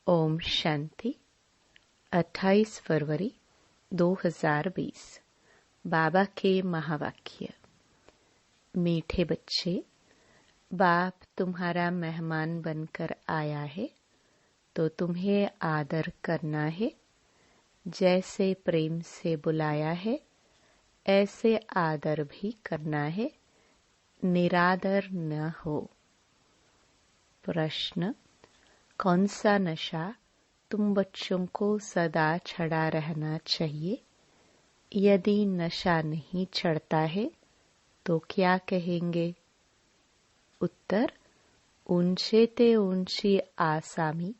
ओम शांति। 28 फरवरी 2020। बाबा के महावाक्य। मीठे बच्चे, बाप तुम्हारा मेहमान बनकर आया है तो तुम्हें आदर करना है। जैसे प्रेम से बुलाया है ऐसे आदर भी करना है, निरादर न हो। प्रश्न: कौन सा नशा तुम बच्चों को सदा चढ़ा रहना चाहिए? यदि नशा नहीं चढ़ता है तो क्या कहेंगे? उत्तर: ऊंचे ते ऊंची आसामी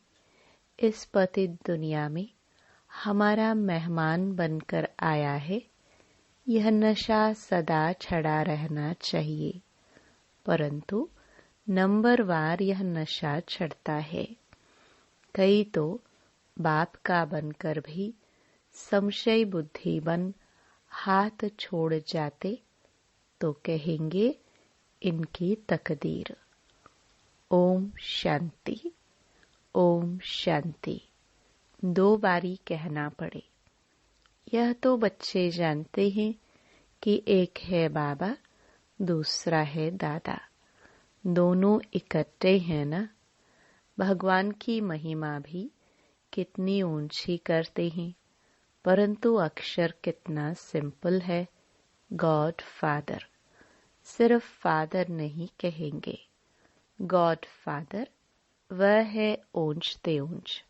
इस पतित दुनिया में हमारा मेहमान बनकर आया है। यह नशा सदा चढ़ा रहना चाहिए, परंतु नंबरवार यह नशा चढ़ता है। कई तो बाप का बनकर भी संशय बुद्धि बन हाथ छोड़ जाते तो कहेंगे इनकी तकदीर। ओम शांति, ओम शांति। 2 बारी कहना पड़े। यह तो बच्चे जानते हैं कि एक है बाबा, दूसरा है दादा, दोनों इकट्ठे हैं ना। भगवान की महिमा भी कितनी ऊंची करते हैं, परंतु अक्षर कितना सिंपल है। गॉड फादर, सिर्फ फादर नहीं कहेंगे, गॉड फादर। वह है ऊंच ते ऊंच।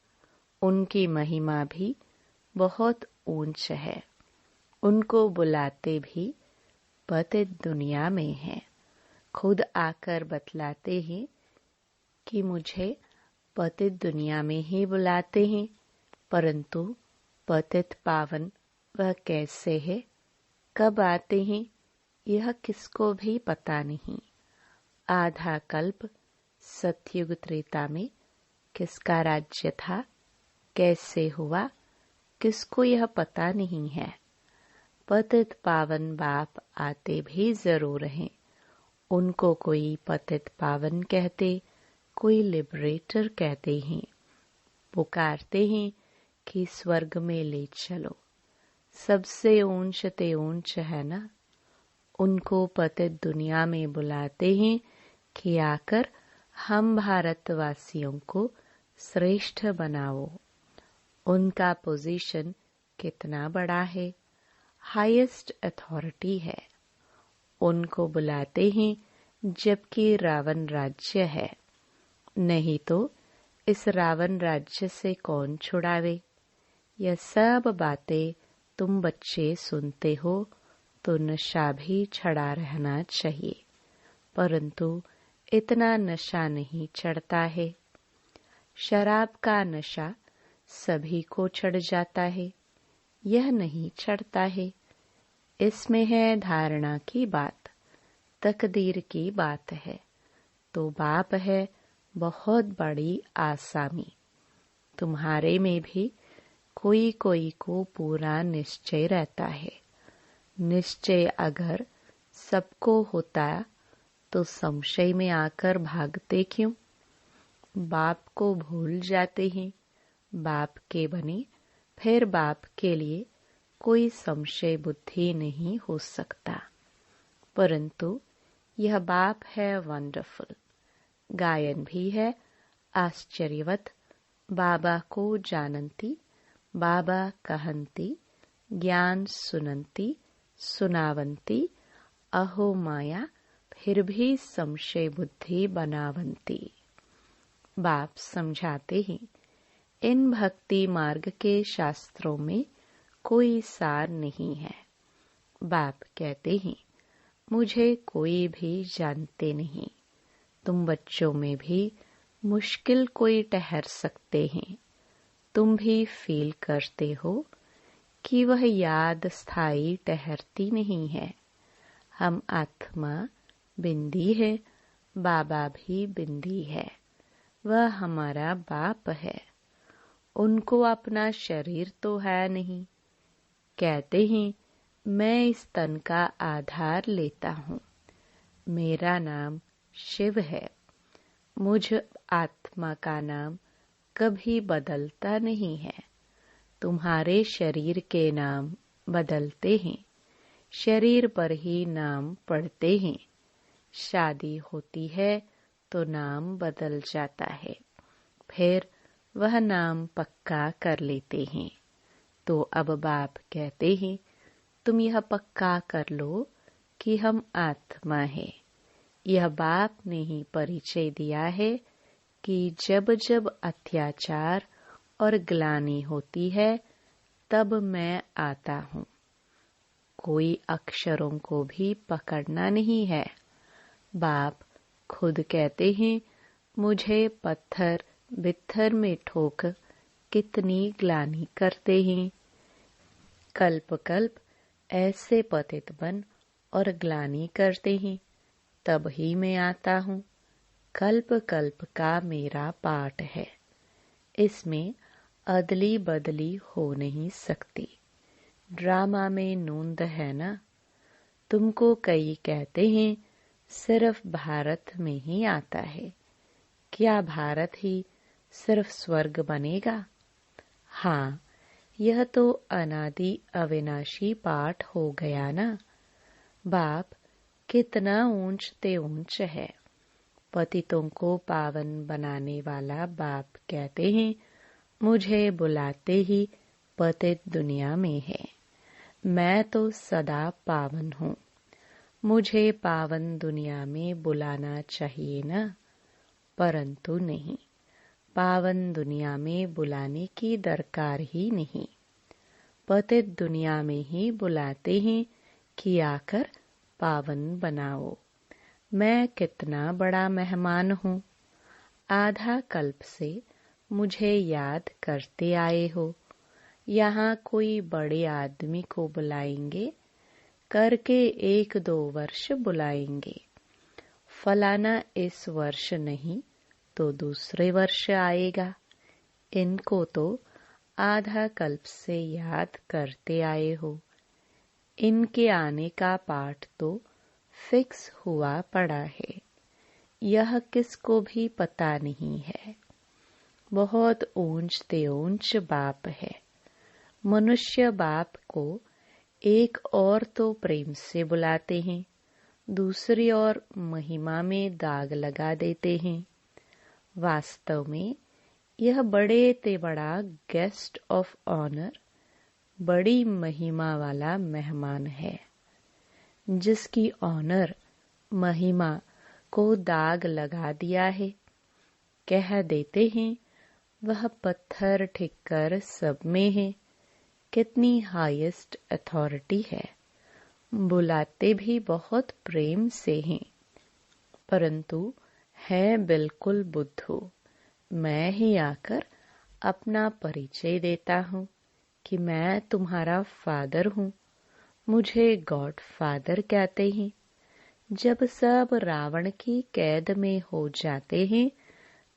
उनकी महिमा भी बहुत ऊंच है। उनको बुलाते भी पतित दुनिया में है। खुद आकर बतलाते हैं कि मुझे पतित दुनिया में ही बुलाते हैं, परंतु पतित पावन वह कैसे है, कब आते हैं, यह किसको भी पता नहीं। आधा कल्प सतयुग त्रेता में किसका राज्य था, कैसे हुआ, किसको यह पता नहीं है। पतित पावन बाप आते भी जरूर हैं। उनको कोई पतित पावन कहते, कोई लिबरेटर कहते हैं। पुकारते हैं कि स्वर्ग में ले चलो। सबसे ऊंच ते ऊंच है ना। उनको पतित दुनिया में बुलाते हैं कि आकर हम भारतवासियों को श्रेष्ठ बनाओ। उनका पोजीशन कितना बड़ा है, हाईएस्ट अथॉरिटी है। उनको बुलाते हैं जबकि रावण राज्य है। नहीं तो इस रावण राज्य से कौन छुड़ावे। यह सब बातें तुम बच्चे सुनते हो तो नशा भी चढ़ा रहना चाहिए, परंतु इतना नशा नहीं चढ़ता है। शराब का नशा सभी को चढ़ जाता है, यह नहीं चढ़ता है। इसमें है धारणा की बात, तकदीर की बात है। तो बाप है बहुत बड़ी आसामी। तुम्हारे में भी कोई कोई को पूरा निश्चय रहता है। निश्चय अगर सबको होता तो संशय में आकर भागते क्यों? बाप को भूल जाते हैं। बाप के बने फिर बाप के लिए कोई संशय बुद्धि नहीं हो सकता। परंतु यह बाप है वंडरफुल। गायन भी है आश्चर्यवत। बाबा को जानंती, बाबा कहंती, ज्ञान सुनंती, सुनावंती, अहो माया फिर भी संशय बुद्धि बनावंती। बाप समझाते हैं इन भक्ति मार्ग के शास्त्रों में कोई सार नहीं है। बाप कहते हैं मुझे कोई भी जानते नहीं। तुम बच्चों में भी मुश्किल कोई ठहर सकते हैं। तुम भी फील करते हो कि वह याद स्थायी ठहरती नहीं है। हम आत्मा बिंदी है, बाबा भी बिंदी है। वह हमारा बाप है। उनको अपना शरीर तो है नहीं। कहते हैं मैं इस तन का आधार लेता हूँ। मेरा नाम शिव है। मुझ आत्मा का नाम कभी बदलता नहीं है। तुम्हारे शरीर के नाम बदलते हैं, शरीर पर ही नाम पड़ते हैं। शादी होती है तो नाम बदल जाता है, फिर वह नाम पक्का कर लेते हैं। तो अब बाप कहते हैं, तुम यह पक्का कर लो कि हम आत्मा है। यह बाप ने ही परिचय दिया है कि जब जब अत्याचार और ग्लानि होती है तब मैं आता हूँ। कोई अक्षरों को भी पकड़ना नहीं है। बाप खुद कहते हैं, मुझे पत्थर बित्थर में ठोक कितनी ग्लानि करते हैं। कल्प कल्प ऐसे पतित बन और ग्लानि करते हैं, तब ही मैं आता हूँ। कल्प कल्प का मेरा पाठ है, इसमें अदली बदली हो नहीं सकती। ड्रामा में नूंद है ना। तुमको कई कहते हैं सिर्फ भारत में ही आता है। क्या भारत ही सिर्फ स्वर्ग बनेगा? हाँ, यह तो अनादि अविनाशी पाठ हो गया ना। बाप कितना ऊंच ते ऊंच है। पतितों को पावन बनाने वाला बाप कहते हैं, मुझे बुलाते ही पतित दुनिया में है। मैं तो सदा पावन हूँ। मुझे पावन दुनिया में बुलाना चाहिए ना, परंतु नहीं। पावन दुनिया में बुलाने की दरकार ही नहीं। पतित दुनिया में ही बुलाते हैं कि आकर पावन बनाओ। मैं कितना बड़ा मेहमान हूँ। आधा कल्प से मुझे याद करते आए हो। यहाँ कोई बड़े आदमी को बुलाएंगे, करके 1-2 वर्ष बुलाएंगे। फलाना इस वर्ष नहीं तो दूसरे वर्ष आएगा। इनको तो आधा कल्प से याद करते आए हो। इनके आने का पाठ तो फिक्स हुआ पड़ा है। यह किसको भी पता नहीं है। बहुत ऊंच ते ऊंच बाप है। मनुष्य बाप को एक और तो प्रेम से बुलाते हैं, दूसरी ओर महिमा में दाग लगा देते हैं। वास्तव में यह बड़े ते बड़ा गेस्ट ऑफ ऑनर, बड़ी महिमा वाला मेहमान है, जिसकी ऑनर महिमा को दाग लगा दिया है। कह देते हैं वह पत्थर ठिक्कर सब में है। कितनी हाईएस्ट अथॉरिटी है। बुलाते भी बहुत प्रेम से हैं, परंतु है बिल्कुल बुद्धू। मैं ही आकर अपना परिचय देता हूँ कि मैं तुम्हारा फादर हूँ। मुझे गॉड फादर कहते हैं। जब सब रावण की कैद में हो जाते हैं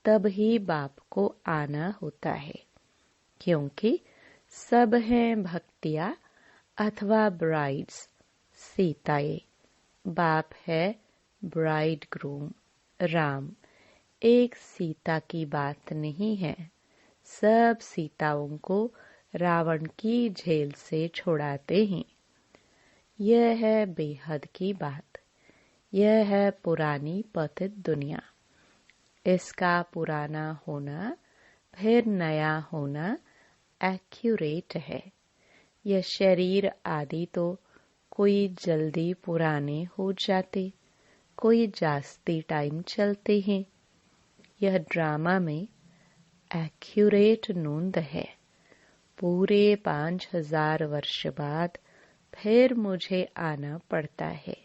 तब ही बाप को आना होता है, क्योंकि सब हैं भक्तिया अथवा ब्राइड्स, सीताएं। बाप है ब्राइड ग्रूम राम। एक सीता की बात नहीं है। सब सीताओं को रावण की जेल से छुड़ाते हैं। यह है बेहद की बात। यह है पुरानी पतित दुनिया। इसका पुराना होना फिर नया होना एक्यूरेट है। यह शरीर आदि तो कोई जल्दी पुराने हो जाते, कोई जास्ती टाइम चलते हैं। यह ड्रामा में एक्यूरेट नूंद है। पूरे 5000 वर्ष बाद फिर मुझे आना पड़ता है।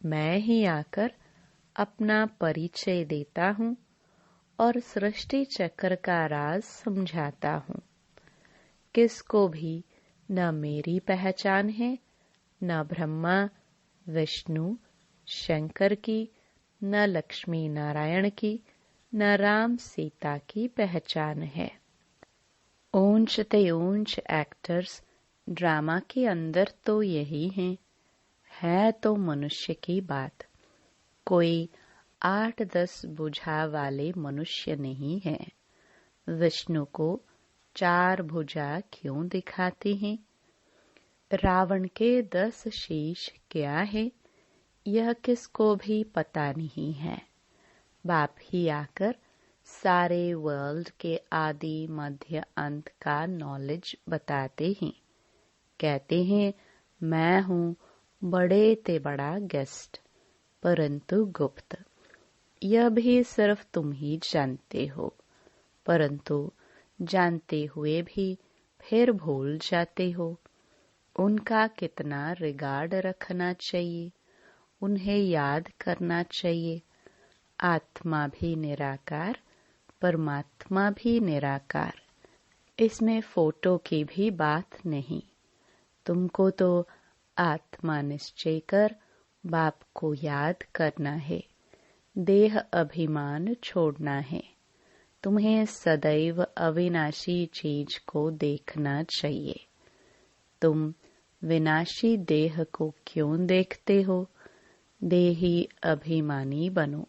मैं ही आकर अपना परिचय देता हूँ और सृष्टि चक्र का राज समझाता हूँ। किसको भी न मेरी पहचान है, न ब्रह्मा विष्णु शंकर की, न लक्ष्मी नारायण की, न राम सीता की पहचान है। ऊंच ते ऊंच एक्टर्स ड्रामा के अंदर तो यही हैं। है तो मनुष्य की बात। कोई 8-10 बुझा वाले मनुष्य नहीं है। विष्णु को 4 भुजा क्यों दिखाते हैं? रावण के 10 शीश क्या है, यह किसको भी पता नहीं है। बाप ही आकर सारे वर्ल्ड के आदि मध्य अंत का नॉलेज बताते हैं। कहते हैं मैं हूँ बड़े ते बड़ा गेस्ट, परंतु गुप्त। यह भी सिर्फ तुम ही जानते हो, परंतु जानते हुए भी फिर भूल जाते हो। उनका कितना रिगार्ड रखना चाहिए, उन्हें याद करना चाहिए। आत्मा भी निराकार, परमात्मा भी निराकार। इसमें फोटो की भी बात नहीं। तुमको तो आत्मा निश्चय कर बाप को याद करना है, देह अभिमान छोड़ना है। तुम्हें सदैव अविनाशी चीज को देखना चाहिए। तुम विनाशी देह को क्यों देखते हो? देही अभिमानी बनो।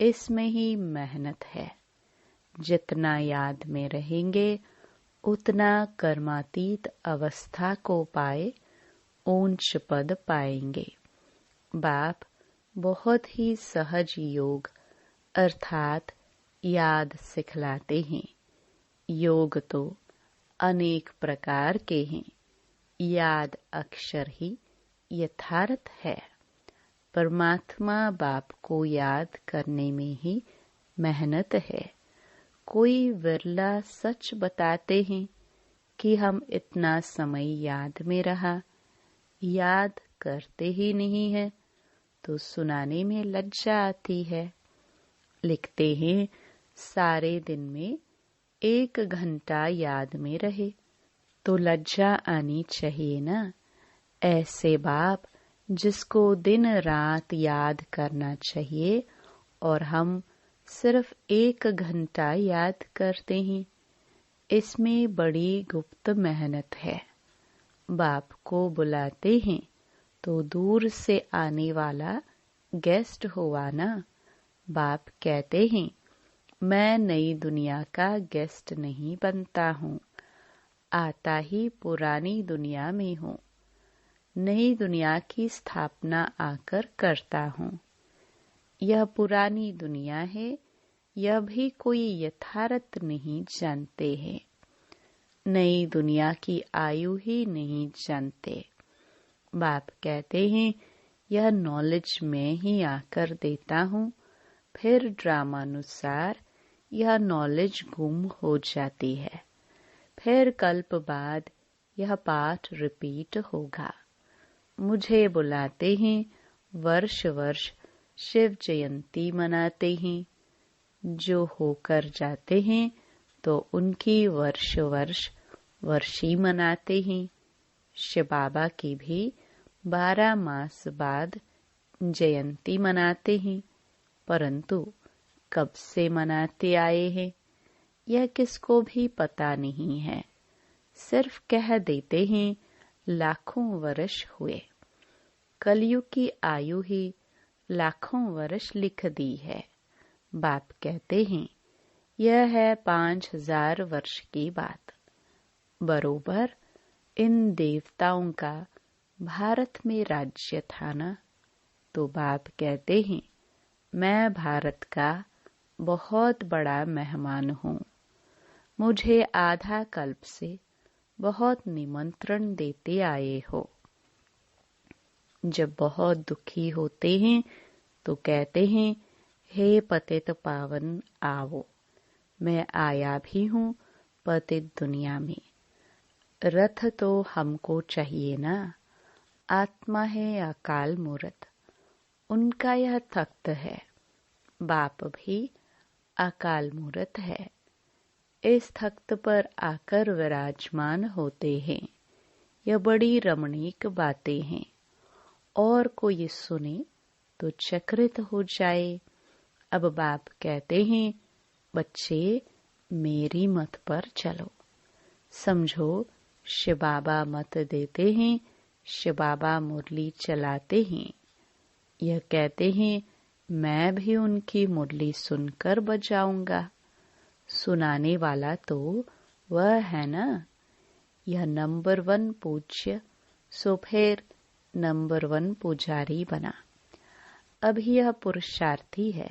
इसमें ही मेहनत है। जितना याद में रहेंगे उतना कर्मातीत अवस्था को पाए ऊंच पद पाएंगे। बाप बहुत ही सहज योग अर्थात याद सिखलाते हैं। योग तो अनेक प्रकार के हैं, याद अक्षर ही यथार्थ है। परमात्मा बाप को याद करने में ही मेहनत है। कोई विरला सच बताते हैं कि हम इतना समय याद में रहा। याद करते ही नहीं है तो सुनाने में लज्जा आती है। लिखते हैं सारे दिन में 1 घंटा याद में रहे तो लज्जा आनी चाहिए ना। ऐसे बाप जिसको दिन रात याद करना चाहिए और हम सिर्फ 1 घंटा याद करते हैं, इसमें बड़ी गुप्त मेहनत है। बाप को बुलाते हैं तो दूर से आने वाला गेस्ट हुआ ना। बाप कहते हैं मैं नई दुनिया का गेस्ट नहीं बनता हूँ, आता ही पुरानी दुनिया में हूँ। नई दुनिया की स्थापना आकर करता हूँ। यह पुरानी दुनिया है, यह भी कोई यथार्थ नहीं जानते हैं। नई दुनिया की आयु ही नहीं जानते। बाप कहते हैं यह नॉलेज मैं ही आकर देता हूँ, फिर ड्रामानुसार यह नॉलेज गुम हो जाती है। फिर कल्प बाद यह पाठ रिपीट होगा। मुझे बुलाते हैं, वर्ष वर्ष शिव जयंती मनाते हैं। जो होकर जाते हैं तो उनकी वर्ष वर्ष वर्षी मनाते हैं। शिव बाबा की भी 12 मास बाद जयंती मनाते हैं, परंतु कब से मनाते आए हैं यह किसको भी पता नहीं है। सिर्फ कह देते हैं लाखों वर्ष हुए। कलयुग की आयु ही लाखों वर्ष लिख दी है। बाप कहते हैं यह है 5000 वर्ष की बात। बरोबर इन देवताओं का भारत में राज्य था ना। तो बाप कहते हैं मैं भारत का बहुत बड़ा मेहमान हूँ। मुझे आधा कल्प से बहुत निमंत्रण देते आए हो। जब बहुत दुखी होते हैं तो कहते हैं हे पतित पावन आओ। मैं आया भी हूँ पतित दुनिया में। रथ तो हमको चाहिए ना। आत्मा है अकाल मूर्त, उनका यह तख्त है। बाप भी अकाल मूर्त है, इस तख्त पर आकर विराजमान होते हैं। यह बड़ी रमणीक बातें हैं और कोई सुने तो चकित हो जाए। अब बाप कहते हैं बच्चे मेरी मत पर चलो। समझो शिव बाबा मत देते हैं, शिव बाबा मुरली चलाते हैं। यह कहते हैं मैं भी उनकी मुरली सुनकर बजाऊंगा। सुनाने वाला तो वह है ना। यह नंबर 1 पूज्य, सो फिर नंबर 1 पुजारी बना। अब यह पुरुषार्थी है।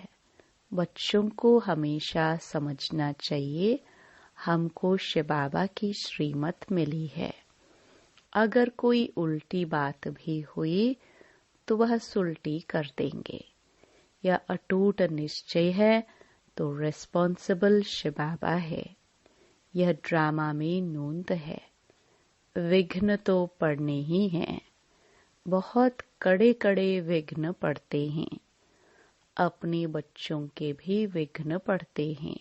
बच्चों को हमेशा समझना चाहिए, हमको शिव बाबा की श्रीमत मिली है। अगर कोई उल्टी बात भी हुई तो वह सुलटी कर देंगे। यह अटूट निश्चय है तो रिस्पॉन्सिबल शिव बाबा है। यह ड्रामा में नोंद है। विघ्न तो पड़ने ही हैं। बहुत कड़े कड़े विघ्न पड़ते हैं। अपने बच्चों के भी विघ्न पड़ते हैं।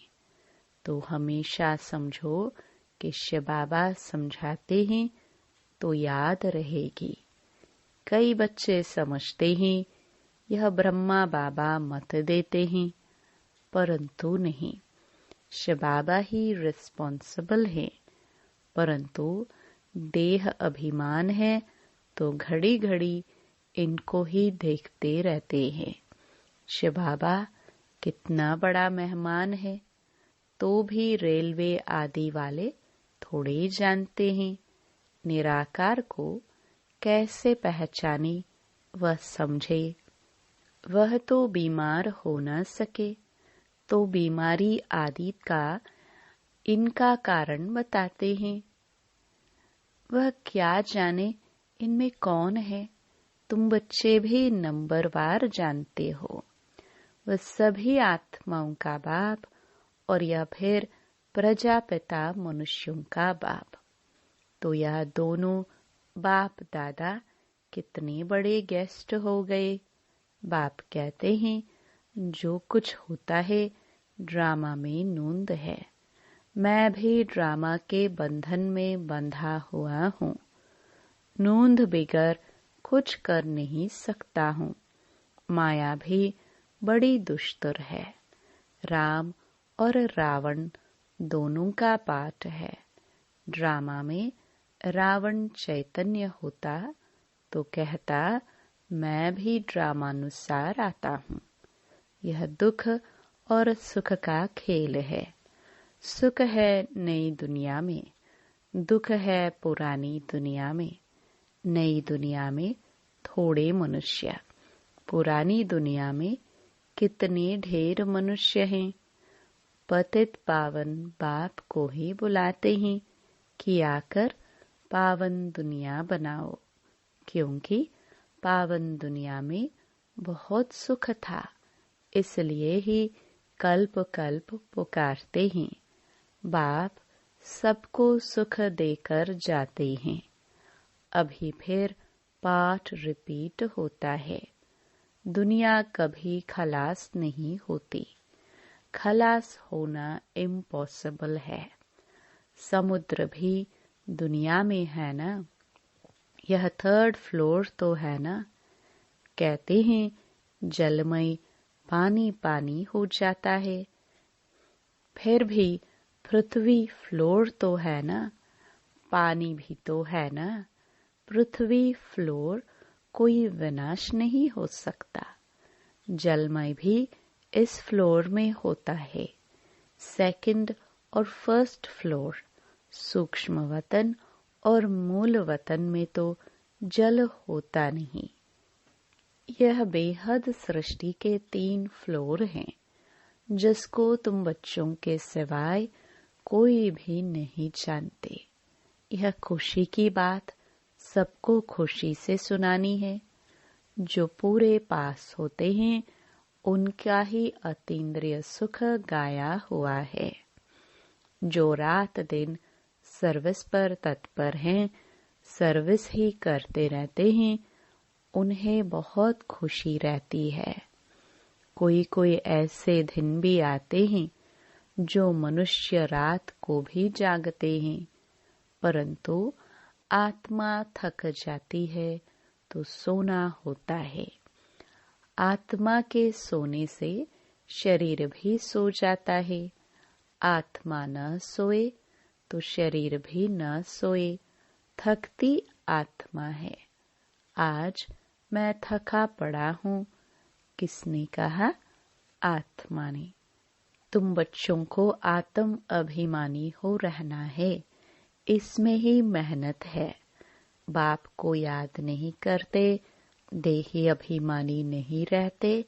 तो हमेशा समझो कि शिव बाबा समझाते हैं तो याद रहेगी। कई बच्चे समझते हैं यह ब्रह्मा बाबा मत देते हैं, परंतु नहीं, शिव बाबा ही रिस्पॉन्सिबल है। परंतु देह अभिमान है तो घड़ी घड़ी इनको ही देखते रहते हैं। शिव बाबा कितना बड़ा मेहमान है, तो भी रेलवे आदि वाले थोड़े जानते हैं निराकार को कैसे पहचाने व समझे। वह तो बीमार हो न सके तो बीमारी आदि का इनका कारण बताते हैं। वह क्या जाने इनमें कौन है। तुम बच्चे भी नंबरवार जानते हो। वह सभी आत्माओं का बाप और यह फिर प्रजापिता मनुष्यों का बाप। तो यह दोनों बाप दादा कितने बड़े गेस्ट हो गए। बाप कहते हैं जो कुछ होता है ड्रामा में नोंद है। मैं भी ड्रामा के बंधन में बंधा हुआ हूँ। नोंद बिगर कुछ कर नहीं सकता हूँ। माया भी बड़ी दुष्टर है। राम और रावण दोनों का पाठ है। ड्रामा में रावण चैतन्य होता तो कहता मैं भी ड्रामानुसार आता हूँ। यह दुख और सुख का खेल है। सुख है नई दुनिया में, दुख है पुरानी दुनिया में। नई दुनिया में थोड़े मनुष्य, पुरानी दुनिया में कितने ढेर मनुष्य हैं। पतित पावन बाप को ही बुलाते हैं कि आकर पावन दुनिया बनाओ, क्योंकि पावन दुनिया में बहुत सुख था, इसलिए ही कल्प कल्प पुकारते हैं। बाप सबको सुख देकर जाते हैं। अभी फिर पाठ रिपीट होता है। दुनिया कभी खलास नहीं होती। खलास होना इम्पॉसिबल है। समुद्र भी दुनिया में है ना। यह 3rd फ्लोर तो है ना। कहते हैं जलमय पानी पानी हो जाता है। फिर भी पृथ्वी फ्लोर तो है ना। पानी भी तो है ना। पृथ्वी फ्लोर कोई विनाश नहीं हो सकता। जलमय भी इस फ्लोर में होता है। 2nd और 1st फ्लोर, सूक्ष्म वतन और मूल वतन में तो जल होता नहीं। यह बेहद सृष्टि के 3 फ्लोर हैं, जिसको तुम बच्चों के सिवाय कोई भी नहीं जानते। यह खुशी की बात सबको खुशी से सुनानी है। जो पूरे पास होते हैं उनका ही अतीन्द्रिय सुख गाया हुआ है। जो रात दिन सर्विस पर तत्पर हैं, सर्विस ही करते रहते हैं, उन्हें बहुत खुशी रहती है। कोई कोई ऐसे दिन भी आते हैं जो मनुष्य रात को भी जागते हैं, परंतु आत्मा थक जाती है तो सोना होता है। आत्मा के सोने से शरीर भी सो जाता है। आत्मा न सोए तो शरीर भी न सोए। थकती आत्मा है। आज मैं थका पड़ा हूँ, किसने कहा? आत्मा ने। तुम बच्चों को आत्म अभिमानी हो रहना है, इसमें ही मेहनत है। बाप को याद नहीं करते, देही अभिमानी नहीं रहते,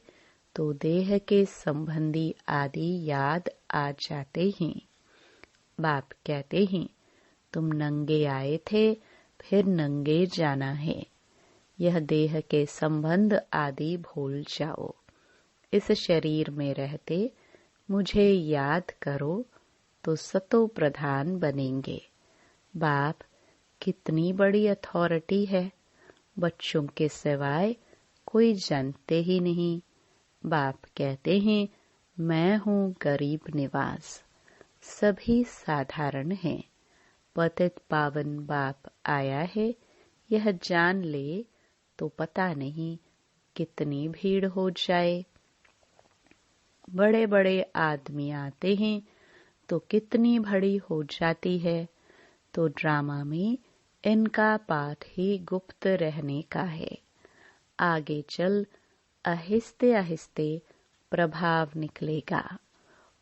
तो देह के संबंधी आदि याद आ जाते हैं। बाप कहते हैं, तुम नंगे आए थे, फिर नंगे जाना है। यह देह के संबंध आदि भूल जाओ। इस शरीर में रहते मुझे याद करो तो सतो प्रधान बनेंगे। बाप कितनी बड़ी अथॉरिटी है, बच्चों के सिवाय कोई जानते ही नहीं। बाप कहते हैं, मैं हूँ गरीब निवास, सभी साधारण हैं। पतित पावन बाप आया है, यह जान ले तो पता नहीं कितनी भीड़ हो जाए। बड़े बड़े आदमी आते हैं तो कितनी भड़ी हो जाती है। तो ड्रामा में इनका पाठ ही गुप्त रहने का है। आगे चल आहिस्ते आहिस्ते प्रभाव निकलेगा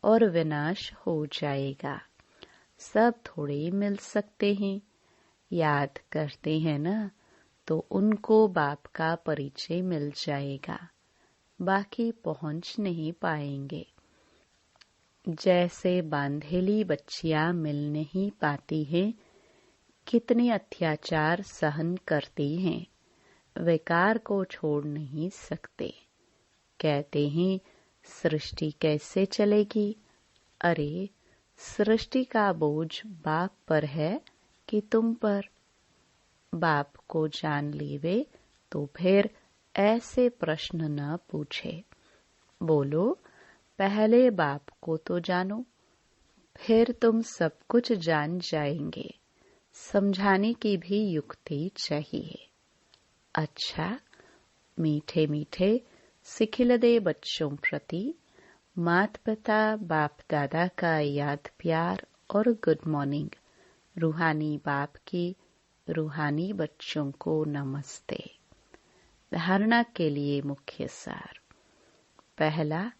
और विनाश हो जाएगा। सब थोड़े मिल सकते हैं। याद करते हैं ना, तो उनको बाप का परिचय मिल जाएगा, बाकी पहुंच नहीं पाएंगे। जैसे बांधेली बच्चियां मिल नहीं पाती हैं, कितने अत्याचार सहन करती हैं, विकार को छोड़ नहीं सकते। कहते हैं, सृष्टि कैसे चलेगी? अरे, सृष्टि का बोझ बाप पर है कि तुम पर? बाप को जान लीवे तो फिर ऐसे प्रश्न न पूछे। बोलो, पहले बाप को तो जानो, फिर तुम सब कुछ जान जाएंगे। समझाने की भी युक्ति चाहिए। अच्छा, मीठे मीठे सिखिलदे बच्चों प्रति माता पिता बाप दादा का याद प्यार और गुड मॉर्निंग। रूहानी बाप की रूहानी बच्चों को नमस्ते। धारणा के लिए मुख्य सार। पहला,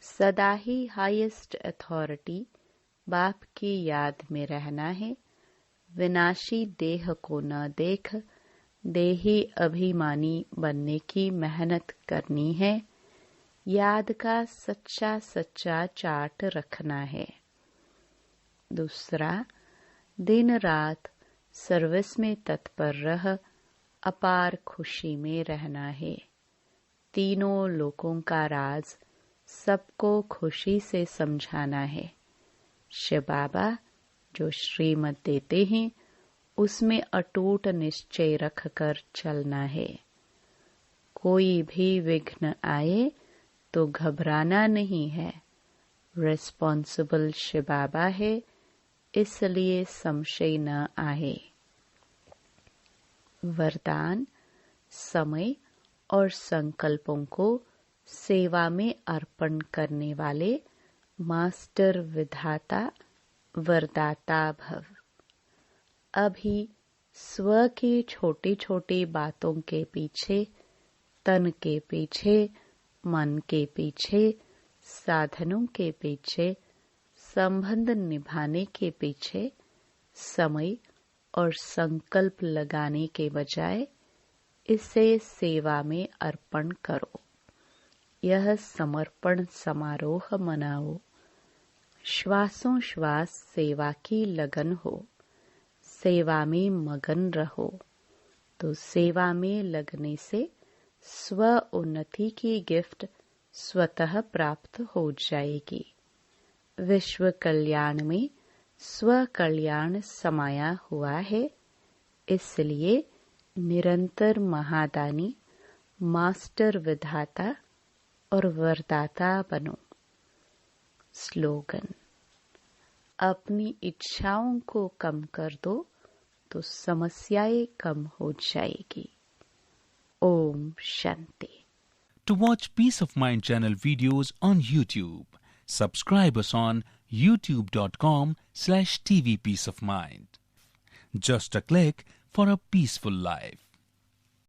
सदा ही हाईएस्ट अथॉरिटी बाप की याद में रहना है। विनाशी देह को न देख देही अभिमानी बनने की मेहनत करनी है। याद का सच्चा सच्चा चार्ट रखना है। दूसरा, दिन रात सर्विस में तत्पर रह अपार खुशी में रहना है। तीनों लोकों का राज सबको खुशी से समझाना है। शिव बाबा जो श्रीमत देते हैं, उसमें अटूट निश्चय रखकर चलना है। कोई भी विघ्न आए तो घबराना नहीं है। रिस्पॉन्सिबल शिव बाबा है, इसलिए संशय न आए। वरदान, समय और संकल्पों को सेवा में अर्पण करने वाले मास्टर विधाता वरदाता भव। अभी स्व की छोटी छोटी बातों के पीछे, तन के पीछे, मन के पीछे, साधनों के पीछे, संबंध निभाने के पीछे समय और संकल्प लगाने के बजाय इसे सेवा में अर्पण करो। यह समर्पण समारोह मनाओ। श्वासों श्वास सेवा की लगन हो। सेवा में मगन रहो, तो सेवा में लगने से स्व उन्नति की गिफ्ट स्वतः प्राप्त हो जाएगी। विश्व कल्याण में स्व कल्याण समाया हुआ है, इसलिए निरंतर महादानी मास्टर विधाता और वरदाता बनो। स्लोगन, अपनी इच्छाओं को कम कर दो तो समस्याएं कम हो जाएगी। Om Shanti. To watch Peace of Mind channel videos on YouTube, subscribe us on youtube.com/tvpeaceofmind. Just a click for a peaceful life.